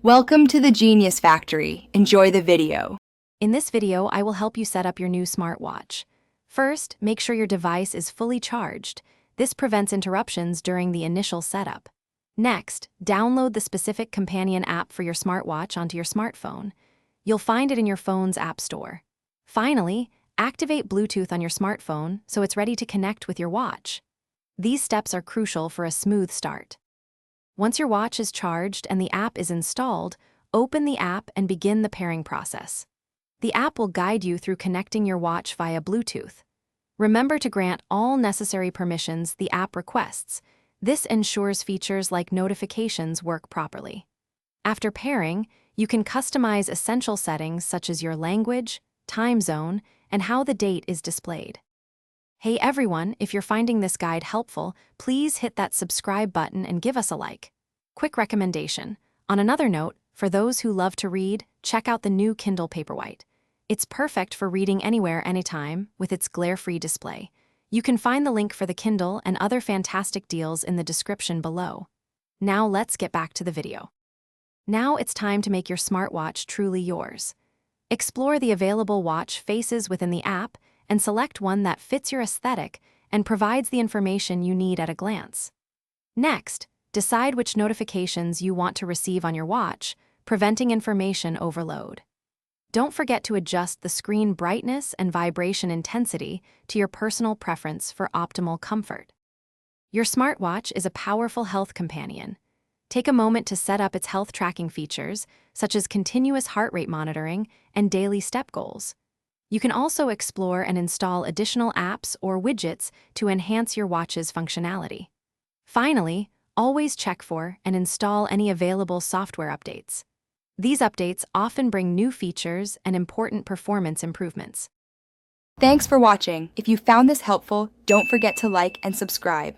Welcome to the Genius Factory. Enjoy the video. In this video, I will help you set up your new smartwatch. First, make sure your device is fully charged. This prevents interruptions during the initial setup. Next, download the specific companion app for your smartwatch onto your smartphone. You'll find it in your phone's app store. Finally, activate Bluetooth on your smartphone so it's ready to connect with your watch. These steps are crucial for a smooth start. Once your watch is charged and the app is installed, open the app and begin the pairing process. The app will guide you through connecting your watch via Bluetooth. Remember to grant all necessary permissions the app requests. This ensures features like notifications work properly. After pairing, you can customize essential settings such as your language, time zone, and how the date is displayed. Hey everyone, if you're finding this guide helpful, please hit that subscribe button and give us a like. Quick recommendation. On another note, for those who love to read, check out the new Kindle Paperwhite. It's perfect for reading anywhere, anytime, with its glare-free display. You can find the link for the Kindle and other fantastic deals in the description below. Now let's get back to the video. Now it's time to make your smartwatch truly yours. Explore the available watch faces within the app and select one that fits your aesthetic and provides the information you need at a glance. Next, decide which notifications you want to receive on your watch, preventing information overload. Don't forget to adjust the screen brightness and vibration intensity to your personal preference for optimal comfort. Your smartwatch is a powerful health companion. Take a moment to set up its health tracking features, such as continuous heart rate monitoring and daily step goals. You can also explore and install additional apps or widgets to enhance your watch's functionality. Finally, always check for and install any available software updates. These updates often bring new features and important performance improvements. Thanks for watching. If you found this helpful, don't forget to like and subscribe.